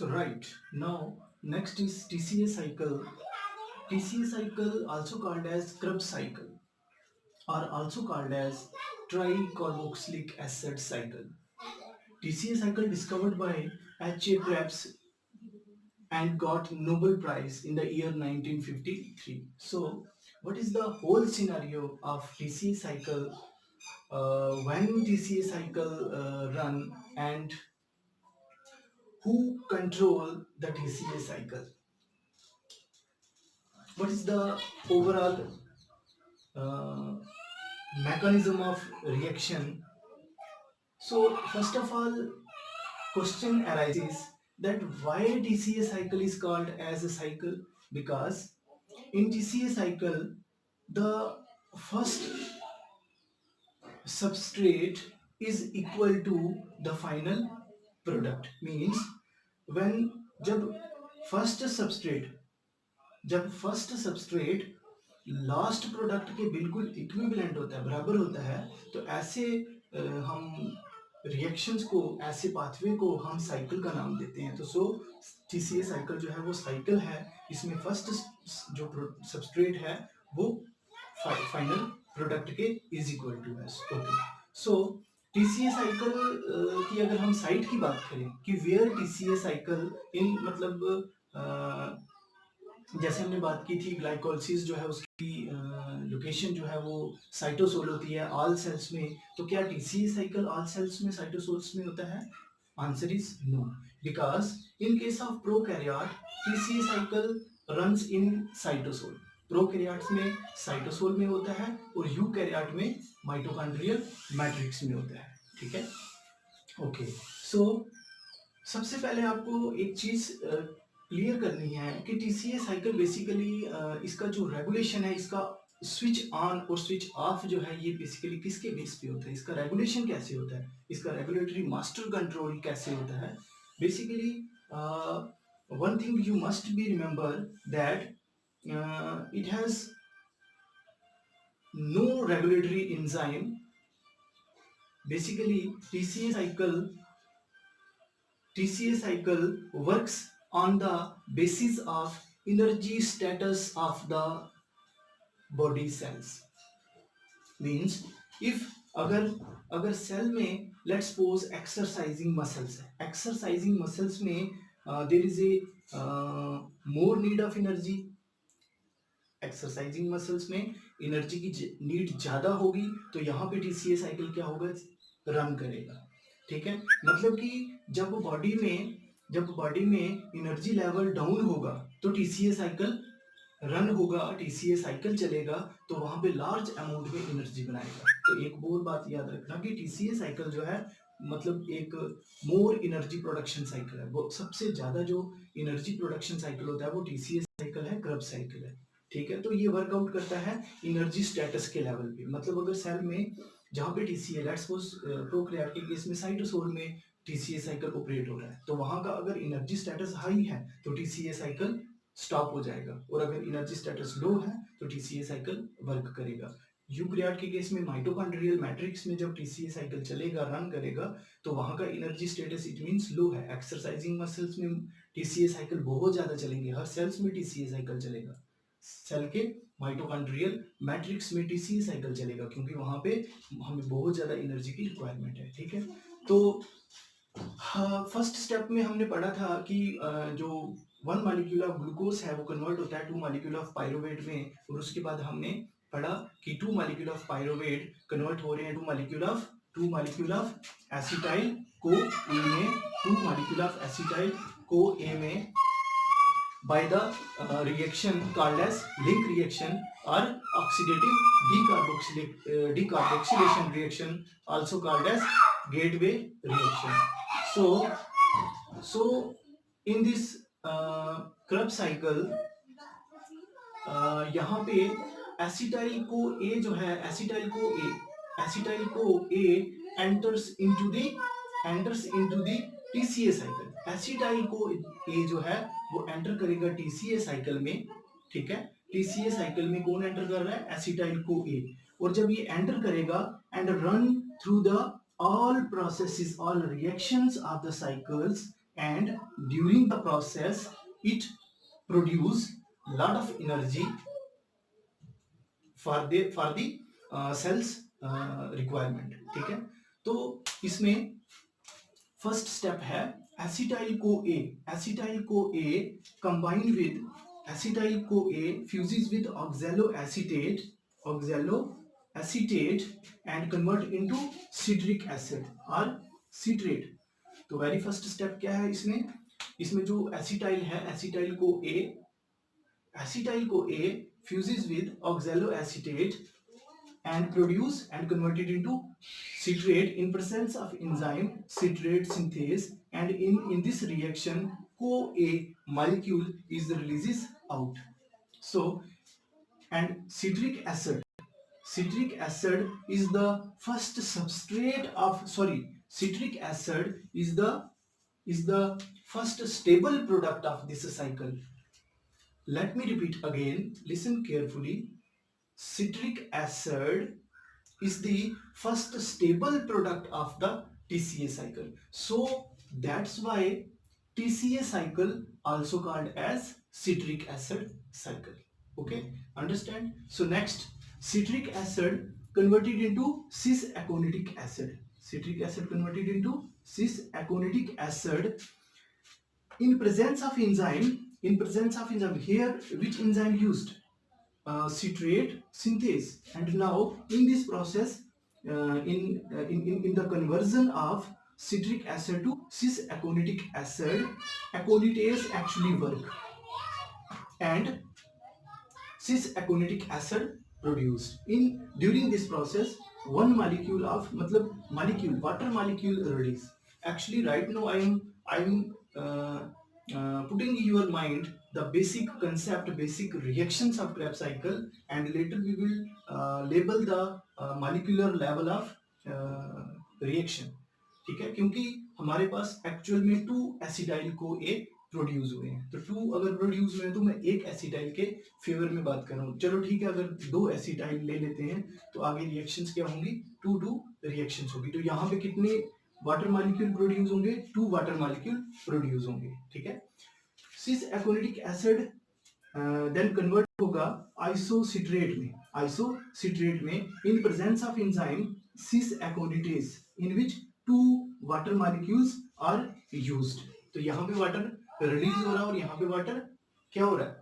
So right now, next is TCA cycle. TCA cycle, also called as Krebs cycle, or also called as tricarboxylic acid cycle. TCA cycle discovered by H. A. Krebs and got Nobel Prize in the year 1953. So, what is the whole scenario of TCA cycle? When TCA cycle run, and who control the TCA cycle? What is the overall uh, mechanism of reaction? So first of all, question arises that why TCA cycle is called as a cycle? Because in TCA cycle, the first substrate is equal to the final product. Means when जब first substrate जब first substrate last product के बिल्कुल equivalent होता है, बराबर होता है, तो ऐसे हम रिएक्शंस को, ऐसे पाथवे को हम साइकिल का नाम देते हैं। तो सो टीसीए साइकिल जो है वो साइकिल है। इसमें फर्स्ट जो सबस्ट्रेट है वो फाइनल प्रोडक्ट के इज इक्वल टू है। ओके, सो टीसीए साइकिल की अगर हम साइट की बात करें कि वेयर टीसीए साइकिल इन, मतलब जैसे हमने बात की थी ग्लाइकोलाइसिस जो है उसकी लोकेशन जो है वो साइटोसोल होती है ऑल सेल्स में। तो क्या टीसीए साइकिल ऑल सेल्स में, साइटोसोल्स में होता है? Answer is no, because in case of prokaryote TCA cycle runs in cytosol. Prokaryotes में साइटोसोल में होता है और यूकैरियोट में माइटोकॉन्ड्रियल मैट्रिक्स में होता है। ठीक है, ओके। सो सबसे पहले आपको एक चीज क्लियर करनी है कि टीसीए साइकिल बेसिकली इसका जो रेगुलेशन है, इसका स्विच ऑन और स्विच ऑफ जो है, ये बेसिकली किसके बेस पे होता है? इसका रेगुलेशन कैसे होता है? इसका रेगुलेटरी मास्टर कंट्रोल कैसे होता है? Basically one thing you must be remember that it has no regulatory enzyme. Basically TCA cycle works on the basis of energy status of the body cells. Means if अगर अगर cell में let's suppose exercising muscles है, exercising muscles में there is a more need of energy. Exercising muscles में energy की need ज़्यादा होगी, तो यहाँ पे टीसीए साइकिल क्या होगा? रन करेगा। ठीक है, मतलब कि जब बॉडी में एनर्जी लेवल डाउन होगा तो टीसीए साइकिल रन होगा, टीसीए साइकिल चलेगा, तो वहां पे लार्ज अमाउंट में एनर्जी बनाएगा। तो एक और बात याद रखना कि टीसीए साइकिल जो है मतलब एक मोर एनर्जी प्रोडक्शन साइकिल है। वो सबसे ज्यादा जो एनर्जी प्रोडक्शन साइकिल होता है वो टीसीए साइकिल है, क्रेब्स साइकिल है। ठीक है, तो ये वर्कआउट करता है एनर्जी स्टेटस के लेवल पे। मतलब अगर सेल में जहाँ पे टीसीए, लेट्स सपोज प्रोकैरियोट के केस में साइटोसोल में टीसीए साइकिल ऑपरेट हो रहा है, तो वहां का अगर एनर्जी स्टेटस हाई है तो टीसीए साइकिल स्टॉप हो जाएगा, और अगर एनर्जी स्टेटस लो है तो टीसीए साइकिल वर्क करेगा। यूकैरियोट के केस में माइटोकॉन्ड्रियल मैट्रिक्स में जब टीसीए साइकिल चलेगा, रन करेगा, तो वहां का एनर्जी स्टेटस इट मींस लो है। एक्सरसाइजिंग मसल्स में टीसीए साइकिल बहुत ज्यादा चलेंगे, हर सेल्स में टीसीए साइकिल चलेगा। सेल के माइटोकॉन्ड्रियल मैट्रिक्स में टीसीए साइकिल चलेगा, क्योंकि वहां पे हमें बहुत ज्यादा एनर्जी की रिक्वायरमेंट है। ठीक है, तो हाँ, फर्स्ट स्टेप में हमने पढ़ा था कि जो 1 मॉलिक्यूल ऑफ ग्लूकोज है वो कन्वर्ट होता है 2 मॉलिक्यूल ऑफ पायरुवेट में, और उसके बाद हमने पढ़ा कि 2 मॉलिक्यूल ऑफ पायरुवेट कन्वर्ट हो रहे हैं 2 मॉलिक्यूल ऑफ एसिटाइल को ए में, 2 मॉलिक्यूल ऑफ एसिटाइल को ए में by the reaction called as link reaction or oxidative decarboxylation reaction, also called as gateway reaction. So in this Krebs cycle यहाँ पे acetyl co A जो है, acetyl co A enters into the TCA cycle. Acetyl co A जो है वो enter करेगा TCA cycle में। ठीक है, टीसीए साइकिल में कौन एंटर कर रहा है? एसिटाइल को ए। और जब ये एंटर करेगा and run through the all processes, all reactions of the cycles and during the process it produce lot of energy for the cells requirement. ठीक है, तो इसमें फर्स्ट स्टेप है acetyl co A. Acetyl co A combine with acetyl co A fuses with oxalo acetate and convert into citric acid और citrate. तो very first step क्या है इसमें, इसमें जो एसिटाइल है, acetyl co A fuses with oxaloacetate and produce and converted into citrate in presence of enzyme citrate synthase, and in this reaction CoA molecule is releases out. So and citric acid is the first substrate of citric acid is the first stable product of this cycle. Let me repeat again, listen carefully. Citric acid is the first stable product of the TCA cycle. So that's why TCA cycle also called as citric acid cycle. Okay, understand? So next, citric acid converted into cis-aconitic acid. Citric acid converted into cis-aconitic acid in presence of enzyme. Here which enzyme used? Citrate synthase. And now in this process, in the conversion of citric acid to cis-aconitic acid, aconitase actually work and cis-aconitic acid produced. During this process one molecule of water molecule release. Actually right now I am putting in your mind the basic concept, basic reactions of Krebs cycle, and later we will label the molecular level of reaction. ठीक है, क्योंकि हमारे पास actual में 2 acetyl co ए produce हुए हैं, तो 2 अगर produce हुए हैं तो मैं एक एसिटाइल के फेवर में बात कर रहा हूँ। चलो ठीक है, अगर 2 एसिटाइल ले लेते हैं तो आगे रिएक्शंस क्या होंगी, 2 रिएक्शंस होगी। तो यहाँ पे कितने वाटर मॉलिक्यूल प्रोड्यूस होंगे, 2 वाटर मॉलिक्यूल प्रोड्यूस होंगे। ठीक है, cis aconitic acid then convert होगा आइसोसिट्रेट में in presence of enzyme cis aconitase in which 2 water molecules are used. तो यहाँ पे वाटर रिलीज हो रहा है और यहाँ पे वाटर क्या हो रहा है,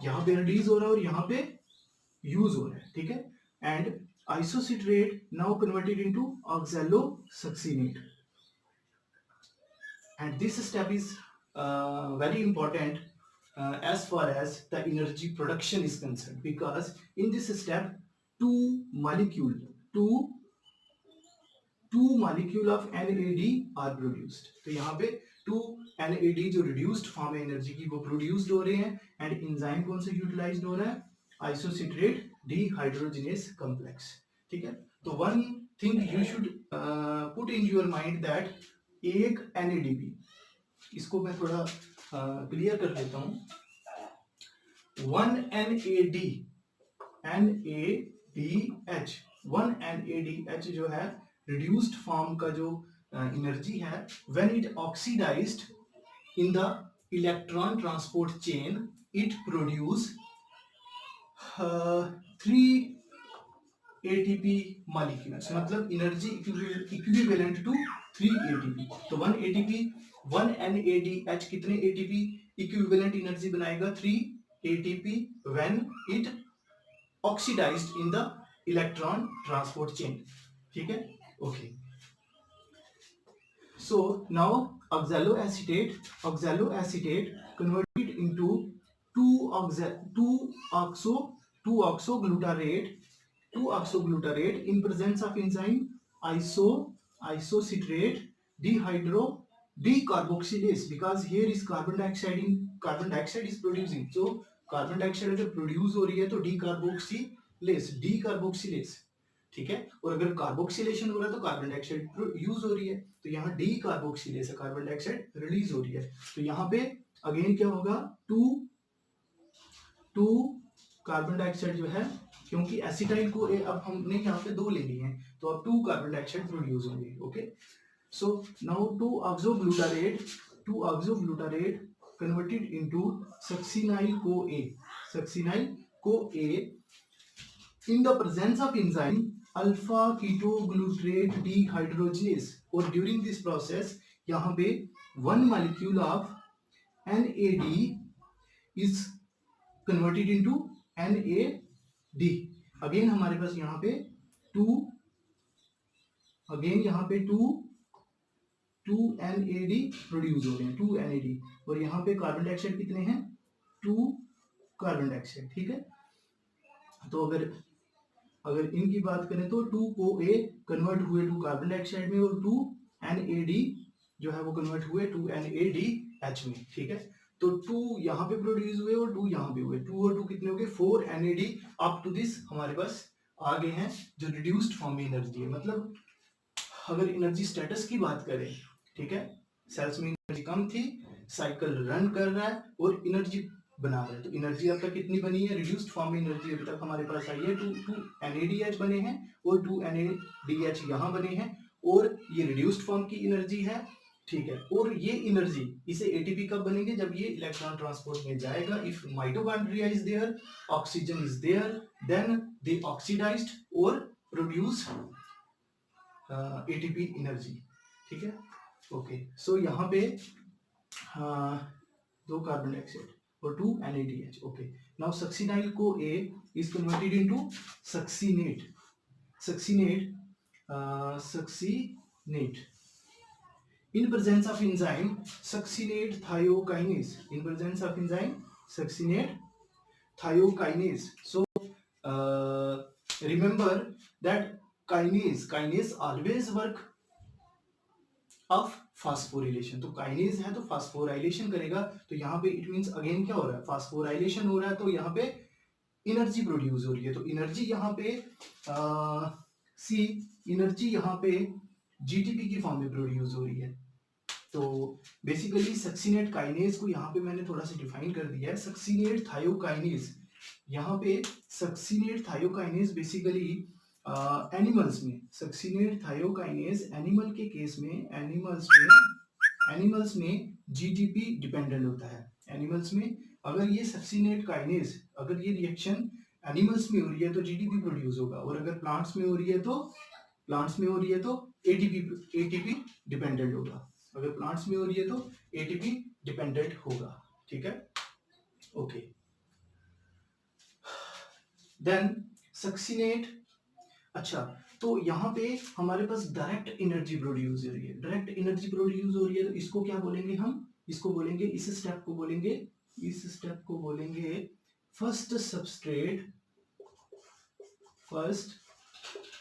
यहाँ पे रिलीज हो रहा है और यहाँ पे यूज हो रहा है। ठीक है, and isocitrate now converted into oxalosuccinate, and this step is very important as far as the energy production is concerned, because in this step 2 molecule of NAD are produced। तो यहाँ पे 2 NAD जो reduced form है energy की वो produced हो रहे हैं, एंड एंजाइम कौन सा यूटिलाइज्ड हो रहा है, आइसोसिट्रेट डिहाइड्रोजिनेस कॉम्प्लेक्स। ठीक है, तो one thing you should put in your mind that एक NADP, इसको मैं थोड़ा क्लियर कर देता हूं। 1 NADH जो है रिड्यूस्ड फॉर्म का जो एनर्जी है, when it oxidized in the electron transport chain it produce 3 ATP molecules, मतलब एनर्जी इक्विवेलेंट टू 3 ATP। तो 1 NADH कितने ATP इक्विवेलेंट एनर्जी बनाएगा, 3 ATP when it oxidized in the electron transport chain. ठीक है, okay. So now oxaloacetate converted into 2-oxoglutarate in presence of enzyme isocitrate decarboxylase, because here is carbon dioxide is producing, so carbon dioxide अगर produce हो रही है तो decarboxylase। ठीक है, और अगर कार्बोक्सिलेशन हो रहा है तो कार्बन डाइऑक्साइड यूज हो रही है, तो यहाँ डीकार्बोक्सिलेस कार्बन डाइऑक्साइड रिलीज हो रही है। तो यहाँ पे अगेन क्या होगा, 2 कार्बन डाइऑक्साइड जो है, क्योंकि एसिटाइल को अब हमने यहाँ पे 2 ले लिए हैं, तो अब 2 कार्बन डाइऑक्साइड प्रोड्यूस होंगे। Okay, so now 2 2-oxoglutarate converted into succinyl CoA. Succinyl CoA in the presence of enzyme alpha ketoglutarate dehydrogenase, और during this process यहाँ पे 1 molecule of NAD is converted into NAD. Again हमारे पास यहाँ पे to NAD produce हो रहे हैं, 2 NAD, और यहाँ पे कार्बन डाइऑक्साइड कितने हैं, 2 कार्बन डाइऑक्साइड, ठीक है। तो अगर इनकी बात करें तो 2 CoA कन्वर्ट हुए 2 कार्बन डाइऑक्साइड में, और 2 NAD जो है वो कन्वर्ट हुए 2 NADH में, ठीक है। तो 2 यहाँ पे प्रोड्यूस हुए और 2 यहाँ पे हुए, 2 और 2 कितने हो गए, 4 NAD। अप टू दिस हमारे पास आ गए हैं जो रिड्यूस्ड फॉर्म में एनर्जी है। मतलब अगर एनर्जी स्टेटस की बात करें, ठीक है, सेल्स में एनर्जी कम थी, साइकिल रन कर रहा है और एनर्जी बना रहा है, तो एनर्जी अब तक कितनी बनी है, रिड्यूस्ड फॉर्म में एनर्जी अभी तक हमारे पास आई है 2 NADH बने हैं और 2 NADH यहाँ बने हैं, और ये रिड्यूस्ड फॉर्म की एनर्जी है, ठीक है। और ये एनर्जी, इसे एटीपी कब बनेंगे, जब ये इलेक्ट्रॉन ट्रांसपोर्ट में जाएगा। If mitochondria is there, oxygen is there, then they oxidized और प्रोड्यूस एटीपी एनर्जी, ठीक है। ओके, सो यहाँ पे 2 कार्बन डाइऑक्साइड और 2 NADH। Okay, now succinyl CoA is converted into succinate in presence of enzyme succinate thiokinase, in presence of enzyme succinate thiokinase. So remember that kinase always work of phosphorylation, तो kinase है तो phosphorylation करेगा, तो यहाँ पे it means again क्या हो रहा है, फास्फोराइलेशन हो रहा है, तो यहाँ पे एनर्जी प्रोड्यूस हो रही है। तो एनर्जी यहाँ पे एनर्जी यहाँ पे जीटीपी की फॉर्म में प्रोड्यूस हो रही है। तो बेसिकली सक्सिनेट काइनेज को यहाँ पे मैंने थोड़ा सा डिफाइन कर दिया है, सक्सिनेट थायोकाइनेज। यहाँ पे सक्सिनेट थायोकाइनेज बेसिकली एनिमल्स में, सक्सिनेट थायोकाइनेज एनिमल के केस में, एनिमल्स में जीटीपी डिपेंडेंट होता है। एनिमल्स में अगर ये सक्सिनेट काइनेज, अगर ये रिएक्शन एनिमल्स में हो रही है तो जीटीपी प्रोड्यूस होगा, और अगर प्लांट्स में हो रही है तो एटीपी डिपेंडेंट होगा। अगर प्लांट्स में हो रही है तो एटीपी डिपेंडेंट होगा, ठीक है। Okay, then succinate. अच्छा, तो यहाँ पे हमारे पास डायरेक्ट एनर्जी प्रोड्यूस हो रही है, तो इसको क्या बोलेंगे हम, इसको बोलेंगे, इस स्टेप को बोलेंगे फर्स्ट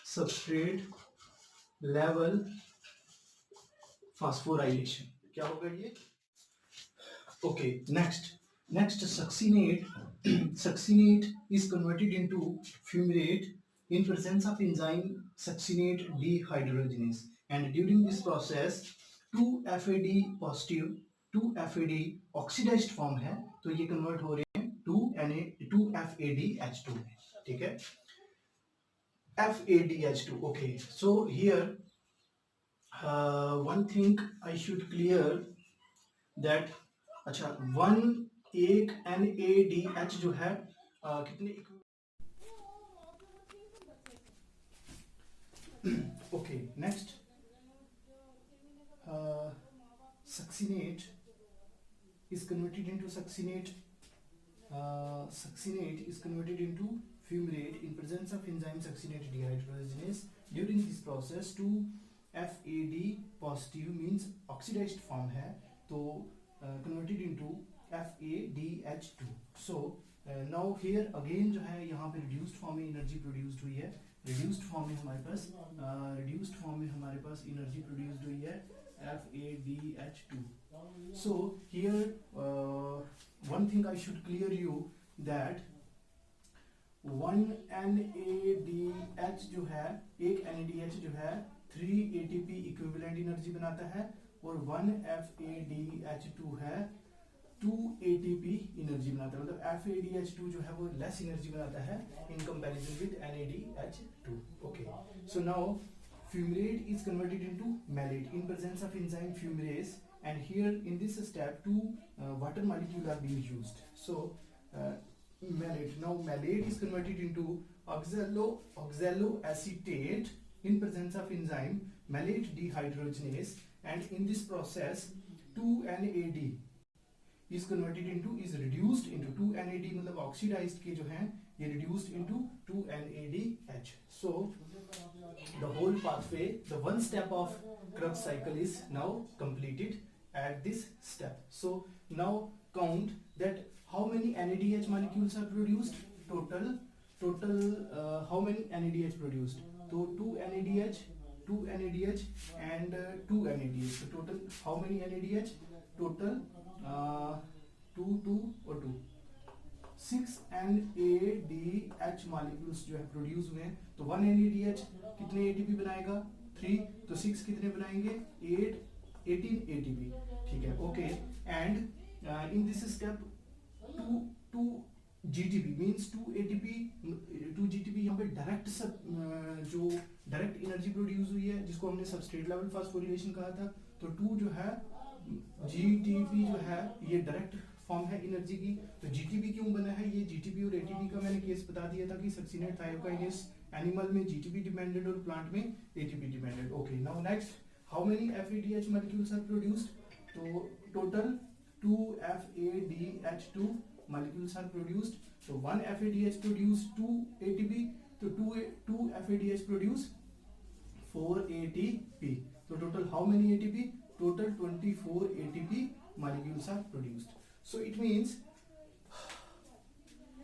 सबस्ट्रेट लेवल फास्फोराइलेशन। क्या होगा ये? Okay, next succinate is converted into fumarate in presence of enzyme succinate dehydrogenase, and during this process 2FAD positive 2FAD oxidized form है, तो ये कन्वर्ट हो रहे हैं 2FADH2 में, ठीक है, FADH2। Okay, so here one thing I should clear that, अच्छा, एक NADH जो है कितने, okay, next succinate is converted into fumarate in presence of enzyme succinate dehydrogenase. During this process 2FAD positive means oxidized form है, तो converted into FADH2. So now here again जो है यहाँ पे reduced form में energy produced हुई है, reduced form में हमारे पास एनर्जी प्रोड्यूस्ड हुई है FADH2. So here one thing I should clear you that 1 NADH जो है, एक NADH जो है 3 ATP इक्विवेलेंट एनर्जी बनाता है, और 1 FADH2 है 2 ATP एनर्जी बनाता है। मतलब FADH2 जो है वो लेस एनर्जी बनाता है in comparison with NADH2। Okay, so now fumarate is converted into malate in presence of enzyme fumarase and here in this step two water molecule are being used. So malate, now malate is converted into oxaloacetate in presence of enzyme malate dehydrogenase, and in this process 2NAD is converted into, is reduced into 2NAD, मतलब oxidized के जो हैं ये reduced into 2NADH. So the whole pathway, the one step of Krebs cycle is now completed at this step. So now count that how many NADH molecules are produced. Total how many NADH produced? So 2 NADH and 2 NADH. So total how many NADH? Total 2 और 2 6 NADH molecules जो है produce हुए हैं. तो 1 NADH कितने ATP बनाएगा? 3. तो 6 कितने बनाएंगे? 18 ATP. ठीक है, okay. And in this step 2 GTP means 2 ATP 2 GTP यहाँ पे डायरेक्ट जो डायरेक्ट एनर्जी प्रोड्यूस हुई है, जिसको हमने सबस्ट्रेट लेवल फास्फोरिलेशन कहा था. तो 2 जो है GTP जो है ये डायरेक्ट फॉर्म है एनर्जी की. तो GTP क्यों बना है? ये GTP और ATP का मैंने केस बता दिया था कि सक्सिनेट थायोकाइनेस एनिमल में GTP डिपेंडेंट और प्लांट में ATP dependent. Okay, now next, how many FADH molecules are produced? तो total 2 FADH2 molecules are produced. So 1 FADH produce 2 ATP. तो 2 FADH produce 4 ATP. So total how many ATP? Total 24 ATP molecules are produced. So it means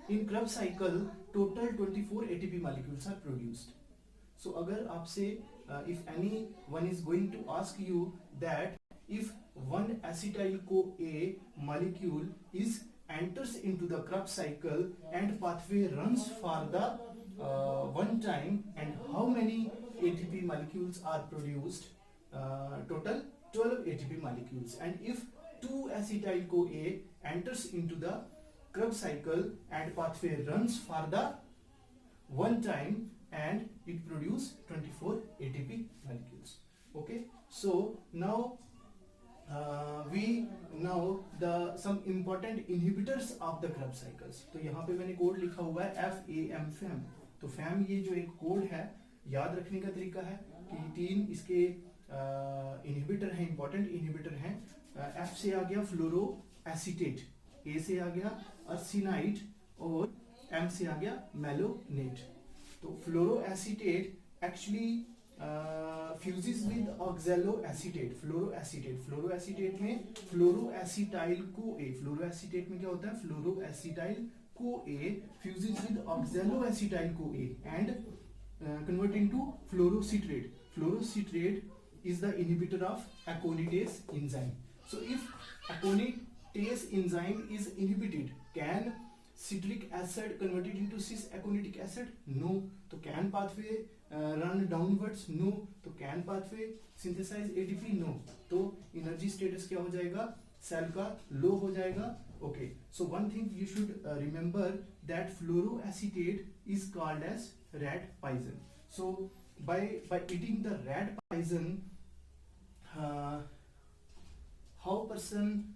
in Krebs cycle total 24 ATP molecules are produced. So अगर आपसे if anyone is going to ask you that if one acetyl CoA molecule is enters into the Krebs cycle and pathway runs for the one time, and how many ATP molecules are produced? Total 12 ATP molecules. And if 2 acetyl CoA enters into the Krebs cycle and pathway runs for the one time and it produce 24 ATP molecules. Okay, so now we know the some important inhibitors of the Krebs cycles. तो यहाँ पे मैंने code लिखा हुआ है FAM. तो FAM ये जो एक कोड है, याद रखने का तरीका है कि 3 इसके इनहिबिटर हैं, इंपॉर्टेंट इनहिबिटर हैं. F से आ गया फ्लोरो एसीटेट, A से आ गया अर्सिनाइट और M से आ गया मेलोनेट. तो fluoro acetate actually fuses with oxaloacetate. Fluoroacetate में फ्लोरोएसिटाइल CoA, फ्लोरोएसीटेट में क्या होता है? Fluoroacetyl CoA fuses with oxaloacetyl CoA and convert into fluorocitrate. Fluorocitrate is the inhibitor of aconitase enzyme. So if aconitase enzyme is inhibited, can citric acid converted into cis aconitic acid? No. तो can pathway run downwards? No. तो can pathway synthesize ATP? No. तो energy status क्या हो जाएगा? Cell का लो हो जाएगा. Okay, so one thing you should remember that fluoroacetate is called as rat poison. So by eating the rat poison, how person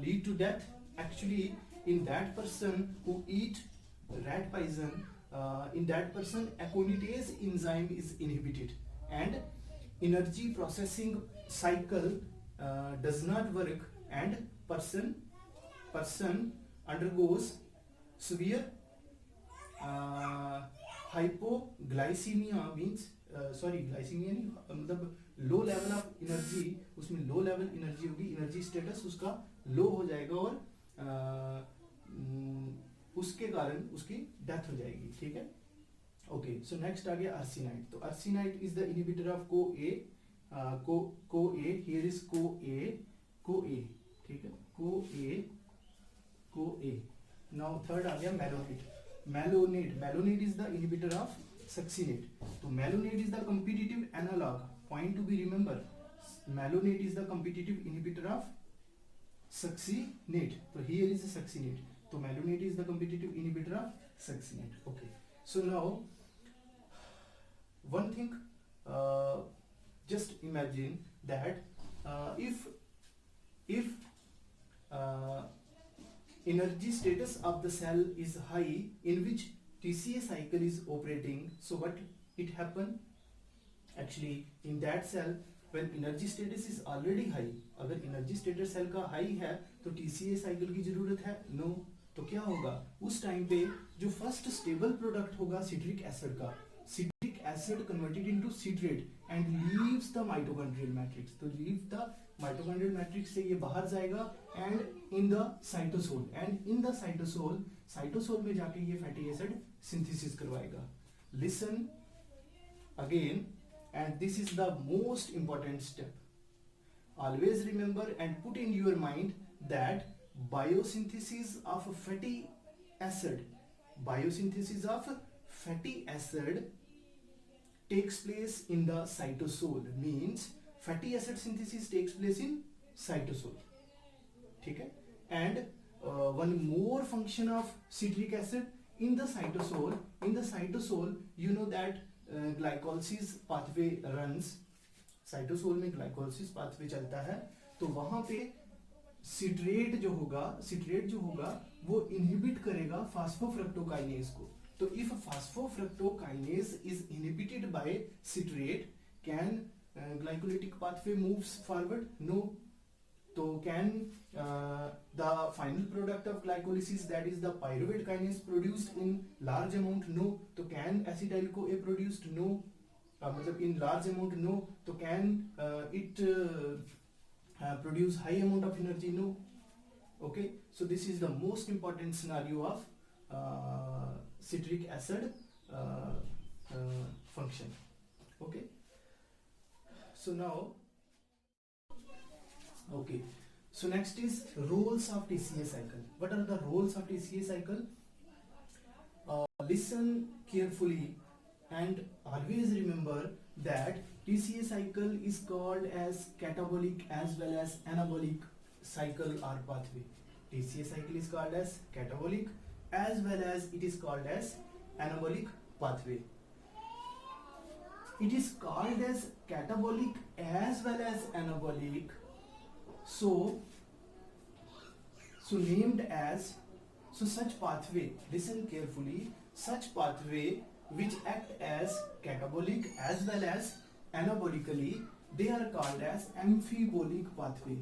lead to death? Actually, in that person who eat rat poison, in that person aconitase enzyme is inhibited and energy processing cycle does not work, and person undergoes severe hypoglycemia. means glycemia नहीं, मतलब low level of energy, उसमें low level energy होगी, energy status उसका लो हो जाएगा और उसके कारण उसकी डेथ हो जाएगी. ठीक है, ओके. सो नेक्स्ट आ गया अर्सिनाइट. तो arsenite is the inhibitor of CoA. Here is CoA. ठीक है, CoA. नाउ थर्ड आ गया malonate is the inhibitor of succinate. तो malonate is the competitive analog. Point to be remember, malonate is the competitive inhibitor of succinate. So here is a succinate. So malonate is the competitive inhibitor of succinate. Okay. So now one thing, just imagine that if if energy status of the cell is high in which TCA cycle is operating, so what it happen? Actually in that cell when energy status is already high, अगर energy status cell का high है तो TCA cycle की जरूरत है? No. तो क्या होगा उस टाइम पे? जो फर्स्ट स्टेबल प्रोडक्ट होगा सिट्रिक एसिड का, citric acid converted into citrate and leaves the mitochondrial matrix, तो लीव द माइटोकॉन्ड्रियल मैट्रिक्स से ये बाहर जाएगा and in the cytosol, and in the cytosol, cytosol में जाके ये फैटी एसिड सिंथेसिस करवाएगा. Listen again, and this is the most important step. Always remember and put in your mind that biosynthesis of fatty acid, biosynthesis of fatty acid takes place in the cytosol, means fatty acid synthesis takes place in cytosol. ठीक है? And one more function of citric acid in the cytosol, you know that glycolysis pathway runs, cytosol में glycolysis pathway चलता है, तो वहां पे citrate जो होगा वो इनहिबिट करेगा फास्फोफ्रक्टोकाइनेज को. तो if phosphofructokinase is inhibited by citrate, can glycolytic pathway moves forward? No. तो can the final product of glycolysis, that is the pyruvate kinase, produced in large amount? No. तो can acetyl CoA produced? No. मतलब in large amount? No. तो can it produce high amount of energy? No. Okay, so this is the most important scenario of citric acid function. Okay, so now okay, so next is roles of TCA cycle. What are the roles of TCA cycle? Listen carefully and always remember that TCA cycle is called as catabolic as well as anabolic cycle or pathway. TCA cycle is called as catabolic as well as it is called as anabolic pathway. It is called as catabolic as well as anabolic, so named as, so such pathway, listen carefully, such pathway which act as catabolic as well as anabolically, they are called as amphibolic pathway.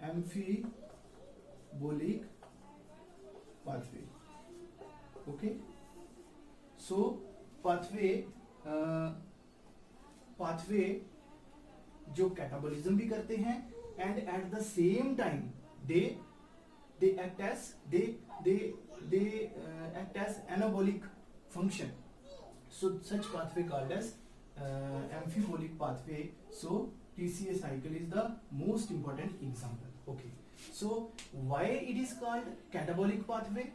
Amphibolic pathway. Okay, so pathway जो catabolism भी करते हैं and at the same time they act as anabolic function, so such pathway called as amphibolic pathway. So TCA cycle is the most important example. Okay, so why it is called catabolic pathway?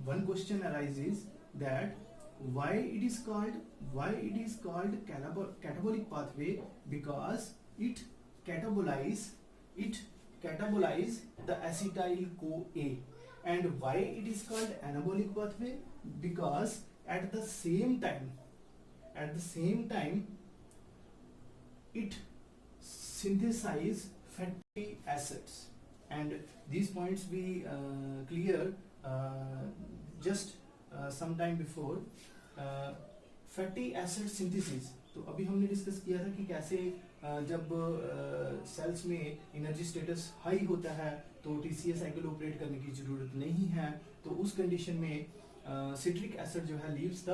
One question arises that why it is called catabolic pathway, because it catabolize the acetyl CoA. And why it is called anabolic pathway? Because at the same time it synthesize fatty acids, and these points we clear just some time before. Fatty acid synthesis, तो अभी हमने discuss किया था कि कैसे जब sales में energy status high होता है तो टीसीए साइकिल ऑपरेट करने की जरूरत नहीं है, तो उस कंडीशन में सिट्रिक एसिड जो है leaves the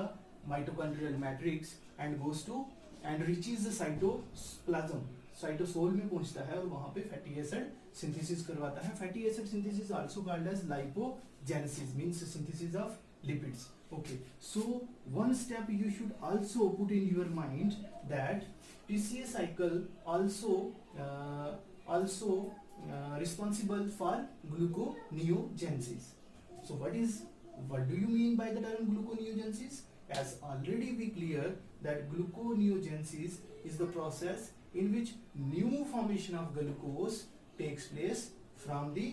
mitochondrial matrix and goes to and reaches the cytoplasm, cytosol में पहुंचता है और वहां पे फैटी एसिड सिंथेसिस करवाता है. Fatty acid synthesis also called as lipogenesis, means synthesis of lipids. Okay, so one step you should also put in your mind that TCA cycle also responsible for gluconeogenesis. So what do you mean by the term gluconeogenesis? As already we clear that gluconeogenesis is the process in which new formation of glucose takes place from the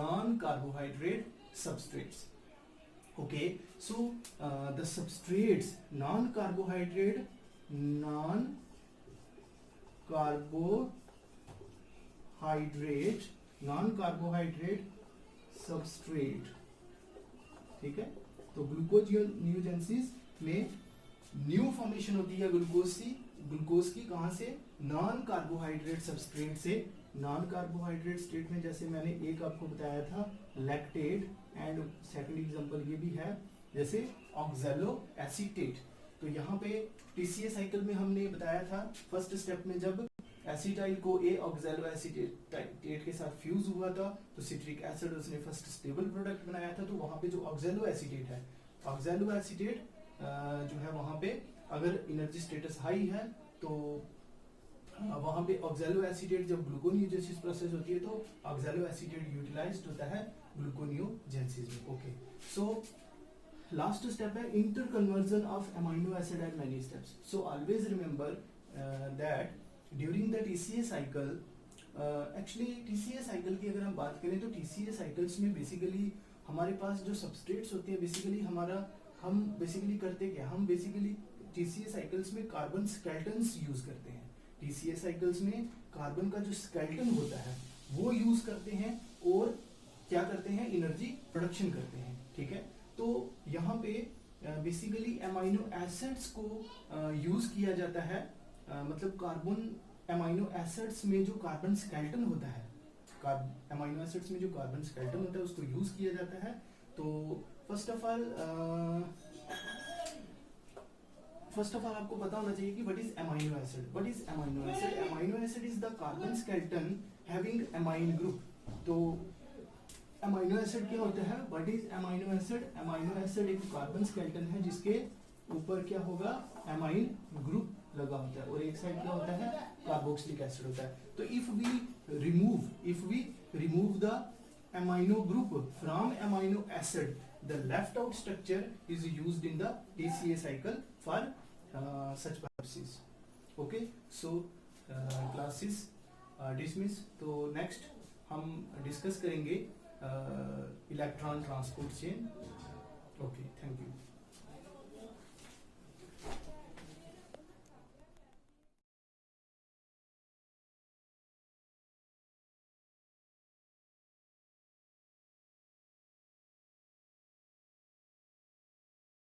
non-carbohydrate substrates. Okay, so the substrates, non-carbohydrate carbohydrate, non carbohydrate substrate, ठीक है। तो ग्लूकोजियोजेंसिस में new formation होती है glucose की कहां से, non carbohydrate substrate से। नॉन कार्बोहाइड्रेट स्टेट में जैसे मैंने एक आपको बताया था लैक्टेट, एंड सेकंड एग्जांपल ये भी है जैसे ऑक्सैलो एसीटेट। तो यहाँ पे टीसीए साइकिल में हमने बताया था फर्स्ट स्टेप में जब एसिटाइल को ए ऑक्सैलो एसीटेट के साथ फ्यूज हुआ था तो सिट्रिक एसिड उसने फर्स्ट स्टेबल प्रोडक्ट बनाया था। तो वहां पे जो ऑक्सैलो एसीटेट है, ऑक्सैलो एसीटेट जो है वहां पे अगर एनर्जी स्टेटस हाई है तो वहां पे ऑक्सैलो एसीटेट जब ग्लूकोनियोजेंसिस प्रोसेस होती है तो ऑक्सैलो एसीटेट यूटिलाइज्ड होता है ग्लूकोनियोजेंसिस में। ओके, सो लास्ट स्टेप है inter conversion of amino acid eight many steps. So always remember that during the TCA cycle, actually TCA cycle की अगर हम बात करें तो टीसीए साइकिल्स में बेसिकली हमारे पास जो सबस्ट्रेट्स होते हैं बेसिकली हम बेसिकली करते क्या, हम बेसिकली टीसीए साइकिल्स में कार्बन स्केलेटन्स यूज करते हैं। टीसीए साइकिल्स में कार्बन का जो स्केलेटन होता है वो यूज करते हैं और क्या करते हैं, एनर्जी प्रोडक्शन करते हैं, ठीक है। तो यहाँ पे बेसिकली अमीनो एसिड्स को यूज किया जाता है, मतलब कार्बन अमीनो एसिड्स में जो कार्बन स्केलेटन होता है, अमीनो एसिड्स में जो कार्बन स्केलेटन होता है उसको यूज किया जाता है। तो फर्स्ट ऑफ ऑल आपको पता होना चाहिए कि what is amino acid. What is amino acid? Amino acid is the carbon skeleton having amine group. तो अमीनो एसिड क्या होता है, what is amino acid? Amino acid एक कार्बन स्केलेटन है जिसके ऊपर क्या होगा, अमाइन ग्रुप लगा होता है और एक साइड क्या होता है, कार्बोक्सिलिक एसिड होता है। तो if we remove the amino group from amino acid, the left out structure is used in the TCA cycle for such purposes. Okay, so classes dismiss. तो next हम डिस्कस करेंगे electron transport chain. Okay, thank you.